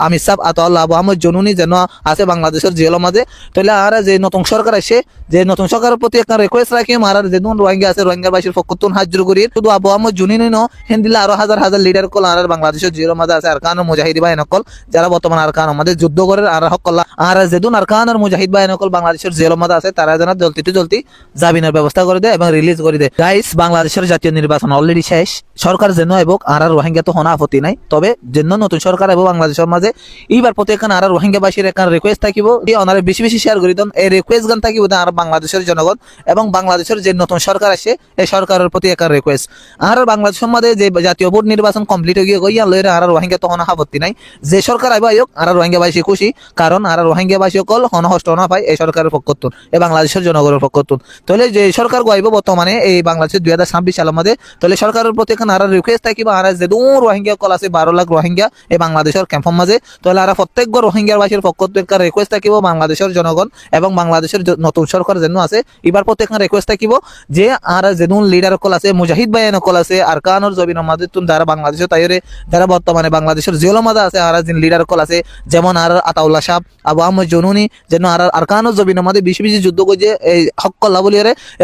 আমির সাহেব আতাউল্লাহ আবু আহমদ জনুনি যেন আছে বাংলাদেশের জেলের মাঝে। তাহলে আর যে নতুন সরকার আসে, যে নতুন সরকারের প্রতি একটা রিকোয়েস্ট রাখি আর যে রোহিঙ্গা আছে রোহিঙ্গা বাসীর পক্ষতুন হাজির করি শুধু আবু আহমদ জুনিনি ন হিন্দিলে আরো হাজার হাজার লিডার কল আর বাংলাদেশের জেলের মাঝে আছে আর কান মুজাহিদ ভাই নকল যারা বর্তমান আর কান আমাদের যুদ্ধ করে আর হকল্লা আর যেদিন আর কান আর মুজাহিদ ভাই নকল বাংলাদেশের জেলের মাঝে আছে তারা যেন জলদি জামিনের ব্যবস্থা করে দেয় এবং রিলিজ করে দেয়। গাইস, বাংলাদেশের জাতীয় নির্বাচন অলরেডি শেষ, সরকার যেন এবং আর রোহিঙ্গা তো হনা আপত্তি নাই, তবে যেন নতুন সরকার এবং বাংলাদেশের মাঝে এইবার প্রতি এখানে আর রোহিঙ্গা বাসীর এখানে রিকোয়েস্ট থাকিব ওনারা বেশি বেশি শেয়ার করে দেন এই রিকোয়েস্ট গান থাকিব আর বাংলাদেশের জনগণ এবং বাংলাদেশের যে নতুন সরকার আসে এই সরকারের প্রতি একটা রিকোয়েস্ট আর বাংলাদেশের মাঝে যে জাতীয় বোর্ড নির্বাচন কমপ্লিট হয়ে গিয়ে গইয়া লইরা আর রোহিঙ্গা তো হনা আপত্তি নাই, যে সরকার আইবা আয়োগ আর রোহিঙ্গা বাসী খুশি, কারণ আর রোহিঙ্গা বাসী সকল হনহষ্ট না পায় এই সরকারের পক্ষতুন এই বাংলাদেশের জনগণের পক্ষতুন। তাহলে যে সরকার গাইব বর্তমানে এই বাংলাদেশের 2026 সালের মধ্যে তাহলে সরকারের প্রতি এখানে আর রিকোয়েস্ট থাকিব আর যে দূর রোহিঙ্গা কল আছে 12 লাখ রোহিঙ্গা এই বাংলাদেশের ক্যাম্পের মাঝে, তাহলে আর প্রত্যেক রোহিঙ্গার বাসীর পক্ষতুন একটা রিকোয়েস্ট থাকিব বাংলাদেশের জনগণ এবং বাংলাদেশের নতুন সরকার যেন আছে এবার প্রতি এখানে রিকোয়েস্ট থাকিব যে আর যেদুন লিডার কল আছে মুজাহিদ ভাই নকল আছে আর কানুর জবিনের মাঝে যারা বাংলাদেশের তাইরে যারা বর্তমানে বাংলাদেশের জেলের মাঝে আছে আর যে লিডার কল আছে যেমন আর আতাউল্লাহ সাহেব আবু আহমদ জনুনি যেন আর কানুর জবিনের মাঝে বেশি বেশি যুদ্ধ করে এই হক কল্লা বলি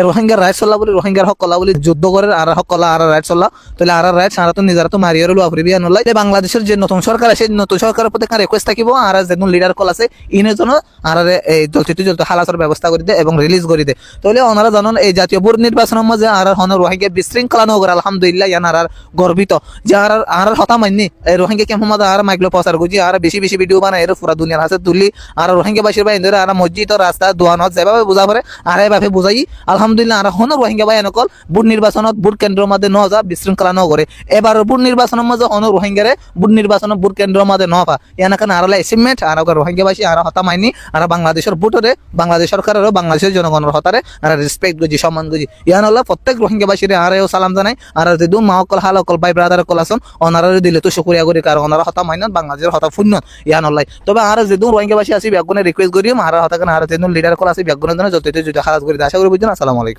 রোহিঙ্গার রাইট চল্লা বলি রোহিঙ্গার হক কল্লা বলি যুদ্ধ করে আর হক কল্লা আর রাইট চল্লা তাহলে আর রাইট সারা তো নিজেরা তো মারিয়ার আফ্রিবিয়া নলাই বাংলাদেশের যে নতুন সরকার আছে নতুন সরকারের প্রতি রিকোয়েস্ট থাকিব আর যেন লিডার কল আছে ইনের জন্য আর এই জলচিত হালাসের ব্যবস্থা করে দেয় এবং রিলিজ করে দেয়। তাহলে ওনারা জানেন এই জাতীয় বোর্ড নির্বাচনের মাঝে আর হন রোহিঙ্গা বিশৃঙ্খলা নগর আলহামদুলিল্লাহ ইয়ান আর গর্বিত যে আর হতা মাননি এই রোহিঙ্গা ক্যাম্প মাঝে আর মাইকলো প্রচার করছি আর বেশি বেশি ভিডিও বানায় এর পুরা দুনিয়ার হাতে তুলি আর রোহিঙ্গা বাসীর ভাই আর মসজিদ রাস্তা দোয়ানত যেভাবে বোঝা পড়ে আর এইভাবে বুঝাই আলহামদুলিল্লাহ আর হন রোহিঙ্গা ভাই নকল বুট নির্বাচনত বুট কেন্দ্রের মধ্যে ন যা বিশৃঙ্খলা নগরে এবার বুট নির্বাচনের মাঝে হন রোহিঙ্গারে বুট নির্বাচনের বুট কেন্দ্রের মধ্যে ন পা ইয়ানাকান আর এসিমেন্ট আর রোহিঙ্গা বাসী আর হতা মাইনি আর বাংলাদেশের বুটরে বাংলাদেশ সরকারেরও বাংলাদেশের জনগণের হতারে আর রেসপেক্ট গুজি সম্মান গুজি ইয়ান হল প্রত্যেক রোহিঙ্গা বাসীর আরেও সালাম জানাই আর যদি মা অকল হাল অকল ভাই ব্রাদার কল আসন অনারে দিলে তো শুক্রিয়া করি কারণ ওনারা হতা মাইনত বাংলাদেশের হতা শূন্য ইয়ান হল্লাই। তবে আর যেদিন রোহিঙ্গা বাসী আসি ব্যাগুনে রিকোয়েস্ট করি আর হতা আর যেদিন লিডার কল আসি ব্যাগুনের জন্য যত যদি খারাজ করি আশা করি বুঝছেন। আসসালামু আলাইকুম।